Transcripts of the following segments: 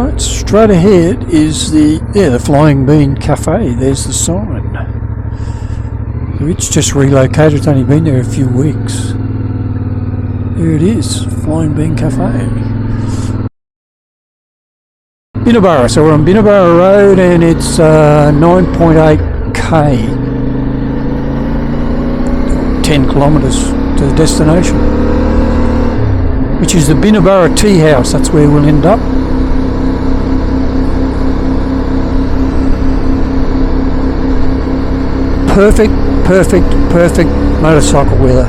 Right, straight ahead is the Flying Bean Cafe. There's the sign. It's just relocated, it's only been there a few weeks. There it is, Flying Bean Cafe. Binna Burra, so we're on Binna Burra Road and it's 9.8k. 10 kilometres to the destination. Which is the Binna Burra Tea House, that's where we'll end up. Perfect motorcycle weather.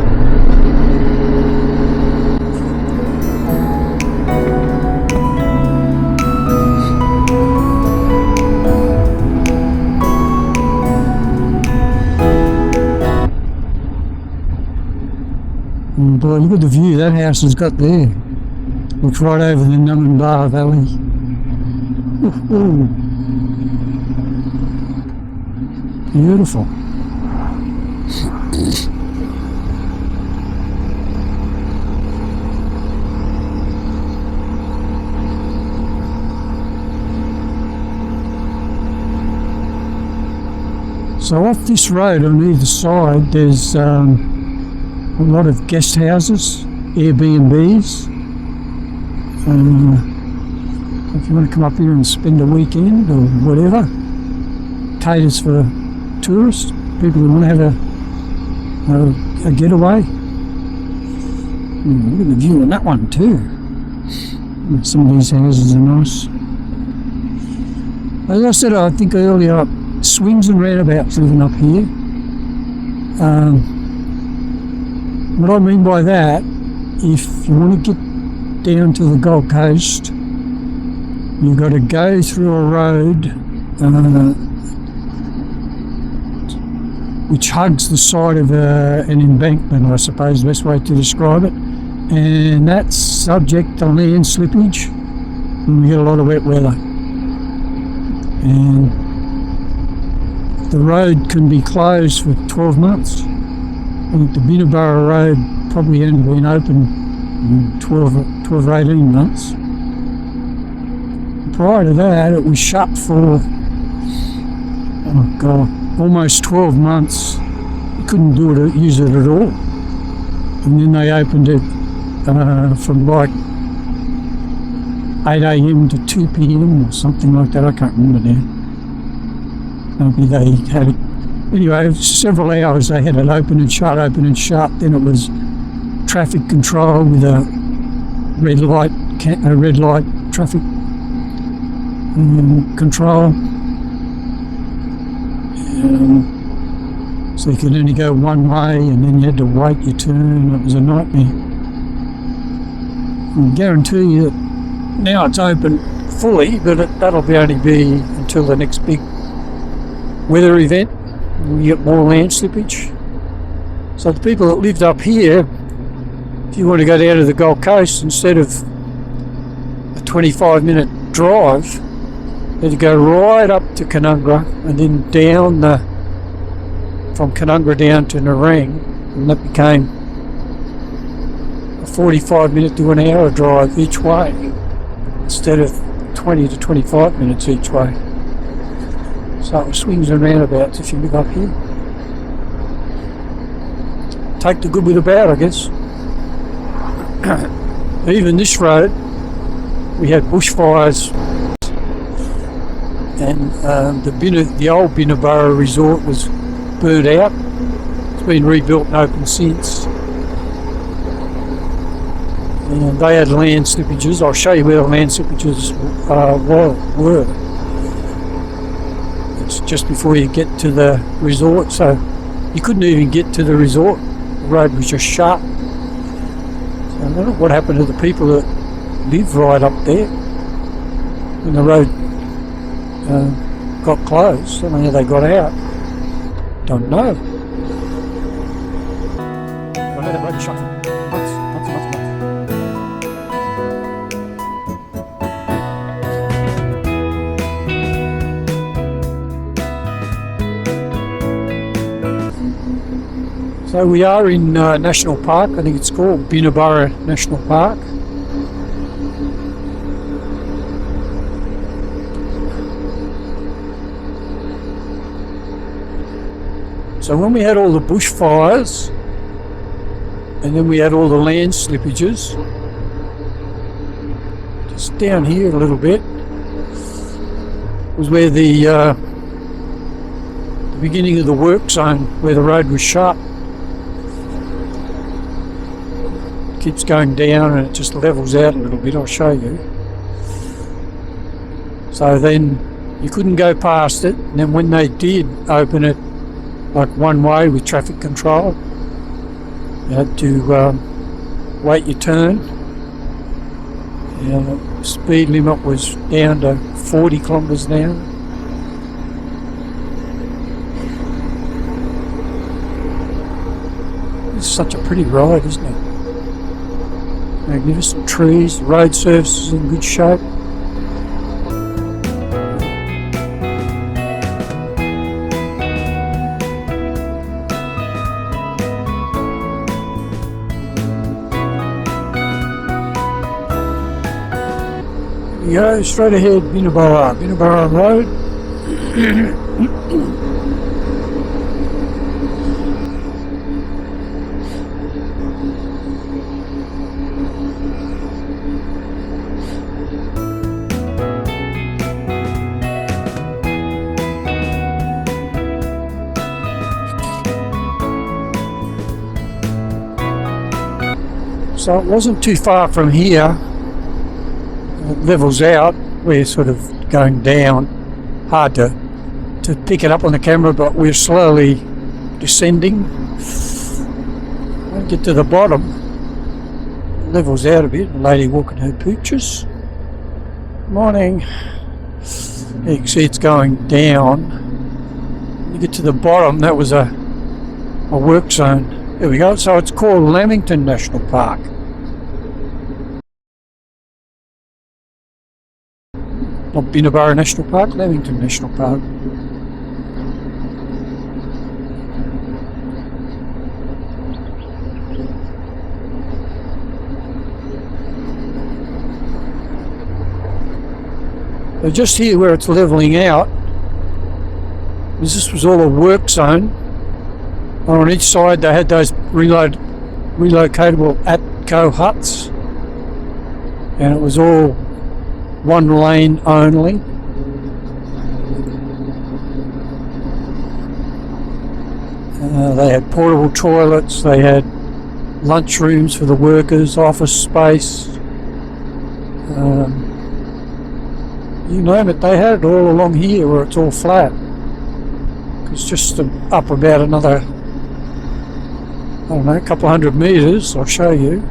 Boy, look at the view that house has got there. Looks right over the Canungra Valley. Ooh. Beautiful. So off this road on either side there's a lot of guest houses, Airbnbs. If you want to come up here and spend a weekend or whatever, caters for tourists, people who want to have a getaway. Look at the view on that one too. Some of these houses are nice. As I said, I think earlier, swings and roundabouts living up here. What I mean by that, if you want to get down to the Gold Coast, you've got to go through a road which hugs the side of an embankment, I suppose the best way to describe it, and that's subject to land slippage when we get a lot of wet weather. And the road can be closed for 12 months. I think the Binna Burra Road probably only been open 12 or 18 months. Prior to that, it was shut for, oh God, almost 12 months. You couldn't use it at all. And then they opened it from like 8 a.m. to 2 p.m. or something like that. I can't remember now. Maybe they had it. Anyway, several hours they had it open and shut. Then it was traffic control with a red light traffic control. So you could only go one way and then you had to wait your turn. It was a nightmare. I guarantee you that now it's open fully, but that'll only be until the next big weather event. We get more land slippage. So the people that lived up here, if you want to go down to the Gold Coast, instead of a 25-minute drive, you had to go right up to Canungra and then down from Canungra down to Nerang, and that became a 45-minute to an hour drive each way, instead of 20 to 25 minutes each way. So it swings and roundabouts if you live up here. Take the good with the bad, I guess. Even this road, we had bushfires, and the old Binna Burra resort was burnt out. It's been rebuilt and open since. And they had land slippages. I'll show you where the land slippages were. Just before you get to the resort, so you couldn't even get to the resort. The road was just shut. So I don't know what happened to the people that live right up there when the road got closed. I don't know how they got out. Don't know. I know that road shut for months. So we are in National Park. I think it's called Binna Burra National Park. So when we had all the bushfires, and then we had all the land slippages, just down here a little bit was where the beginning of the work zone, where the road was shut. It keeps going down and it just levels out a little bit. I'll show you. So then you couldn't go past it, and then when they did open it like one way with traffic control, you had to wait your turn. The speed limit was down to 40 kilometres an hour. It's such a pretty ride, isn't it? Magnificent trees, the road surface is in good shape. You go straight ahead, Binna Burra Road. So it wasn't too far from here. It levels out. We're sort of going down. Hard to pick it up on the camera, but we're slowly descending. When we get to the bottom, it levels out a bit. A lady walking her pooches. Morning. You can see it's going down. When you get to the bottom, that was a work zone. There we go. So it's called Lamington National Park. Not Binna Burra National Park, Lamington National Park. So just here where it's levelling out, this was all a work zone. On each side they had those relocatable ATCO huts, and it was all one lane only. They had portable toilets, they had lunch rooms for the workers, office space, you name it, they had it all along here where it's all flat. It's just up about another, I don't know, a couple of 100 metres, I'll show you,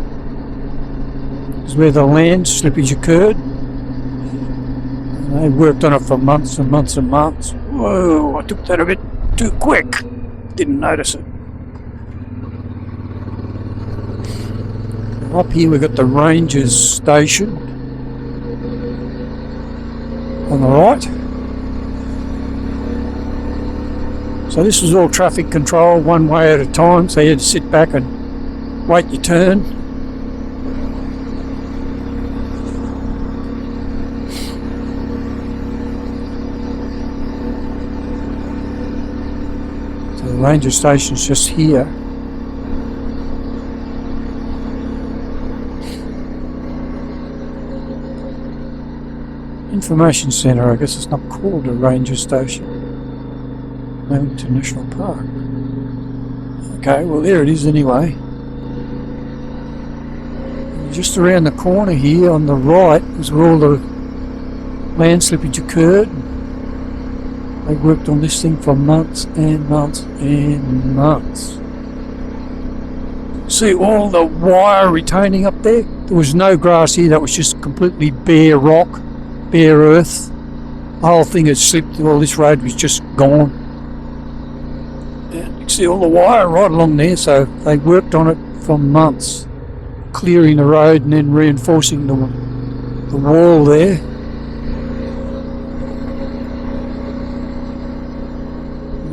is where the land slippage occurred. They worked on it for months and months and months. Whoa, I took that a bit too quick. Didn't notice it. Up here we've got the Rangers station on the right. So this was all traffic control, one way at a time, so you had to sit back and wait your turn. So the ranger station's just here. Information Centre, I guess it's not called a ranger station. Lamington National Park. Okay, well there it is anyway. Just around the corner here on the right is where all the land slippage occurred. They worked on this thing for months and months and months. See all the wire retaining up there? There was no grass here, that was just completely bare rock, bare earth. The whole thing had slipped, all this road was just gone. And you can see all the wire right along there, so they worked on it for months, clearing the road and then reinforcing the wall there.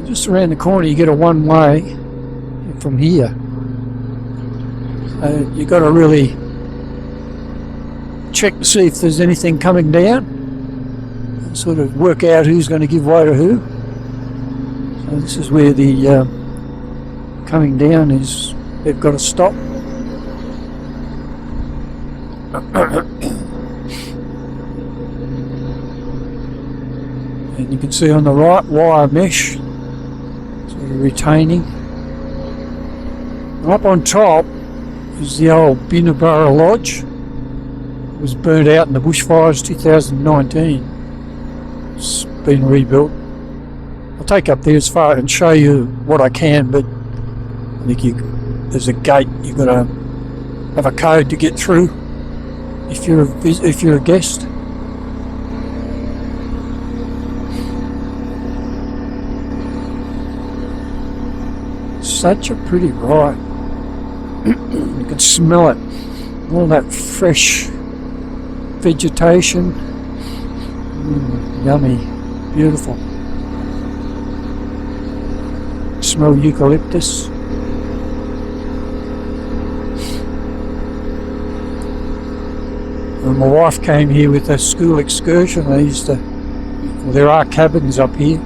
Just around the corner you get a one-way from here. So you've got to really check to see if there's anything coming down and sort of work out who's going to give way to who. So this is where the coming down is they've got to stop. And you can see on the right wire mesh, sort of retaining. And up on top is the old Binna Burra Lodge. It was burnt out in the Bushfires 2019. It's been rebuilt. I'll take up there as far and show you what I can, but I think there's a gate. You've got to have a code to get through if you're a guest. Such a pretty ride. You can smell it. All that fresh vegetation. Yummy. Beautiful. Smell eucalyptus. When my wife came here with a school excursion, there are cabins up here.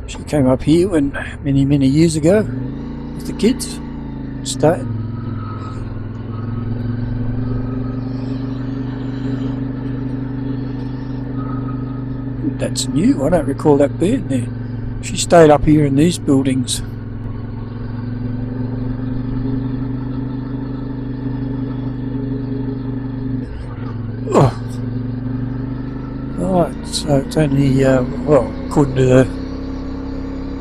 She came up here many years ago with the kids. Stayed. That's new. I don't recall that being there. She stayed up here in these buildings. Oh. Right, so it's only, according to the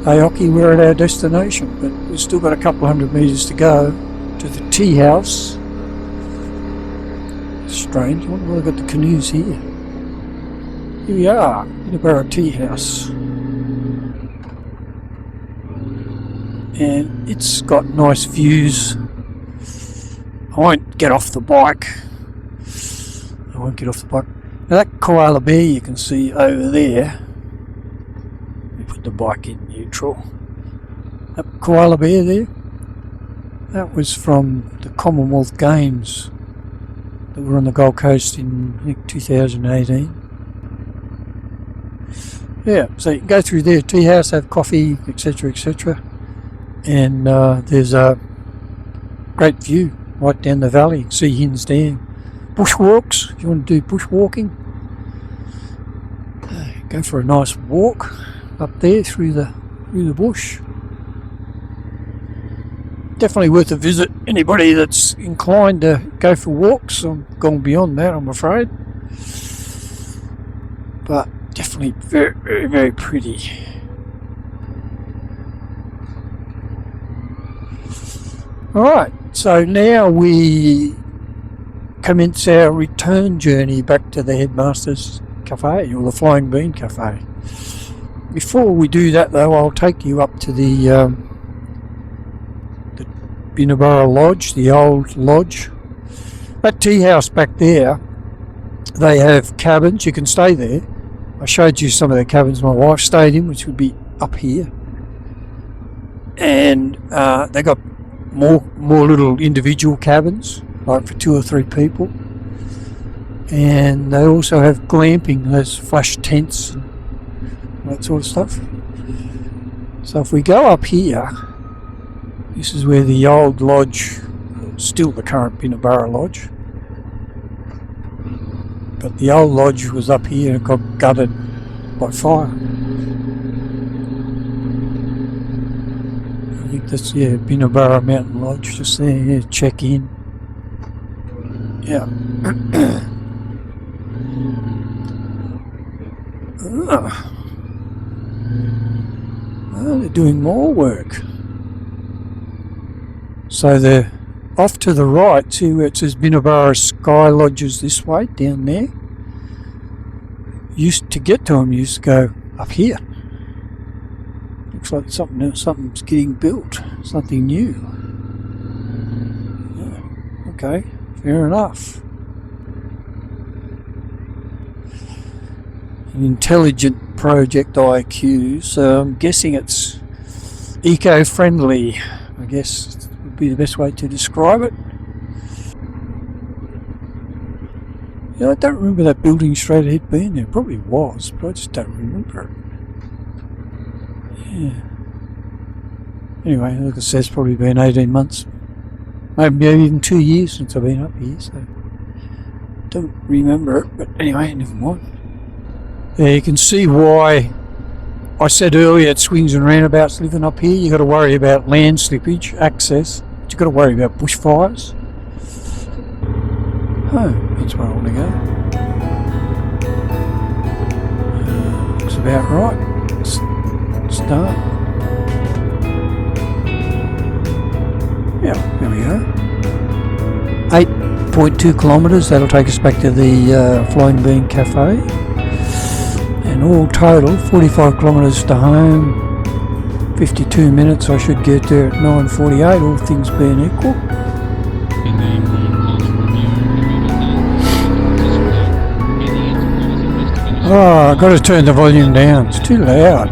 Aoki, we're at our destination, but we've still got a couple hundred metres to go to the tea house. Strange, I wonder why I've got the canoes here. Here we are, Binna Burra Tea House. And it's got nice views. I won't get off the bike. Now that koala bear you can see over there. Let me put the bike in neutral. That koala bear there, that was from the Commonwealth Games that were on the Gold Coast in, I think, 2018. Yeah, so you can go through there, tea house, have coffee, etc, etc. And there's a great view right down the valley. You can see Hins Dam. Bushwalks, if you want to do bushwalking. Go for a nice walk up there through the bush. Definitely worth a visit. Anybody that's inclined to go for walks, I'm gone beyond that, I'm afraid. But definitely very, very, very pretty. Alright, so now we commence our return journey back to the Headmaster's Cafe, or the Flying Bean Cafe. Before we do that though, I'll take you up to the Binna Burra Lodge, the old lodge. That tea house back there, they have cabins, you can stay there. I showed you some of the cabins my wife stayed in, which would be up here. And they got more little individual cabins, like for 2 or 3 people. And they also have glamping, those flush tents and that sort of stuff. So if we go up here, this is where the old lodge, still the current Binna Burra Lodge, but the old lodge was up here and got gutted by fire. I think that's, yeah, Binna Burra Mountain Lodge, just there, yeah, check in. Yeah. Oh, they're doing more work. So they're off to the right, see where it says Binna Burra Sky Lodges this way, down there. To get to them, used to go up here. Looks like something's getting built, something new. Yeah, okay, fair enough. An intelligent project IQ, so I'm guessing it's eco-friendly, I guess would be the best way to describe it. Yeah, I don't remember that building straight ahead being there. Probably was, but I just don't remember it. Yeah. Anyway, like I said, it's probably been 18 months. Maybe even 2 years since I've been up here, so don't remember it. But anyway, never mind. Yeah, you can see why I said earlier it swings and roundabouts living up here. You've got to worry about land slippage, access, but you've got to worry about bushfires. Oh, that's where I want to go. Looks about right. Start. Yeah, there we go. 8.2 kilometres, that'll take us back to the Flying Bean Cafe. And all total, 45 kilometres to home, 52 minutes. I should get there at 9:48, all things being equal. Oh, I've got to turn the volume down, it's too loud.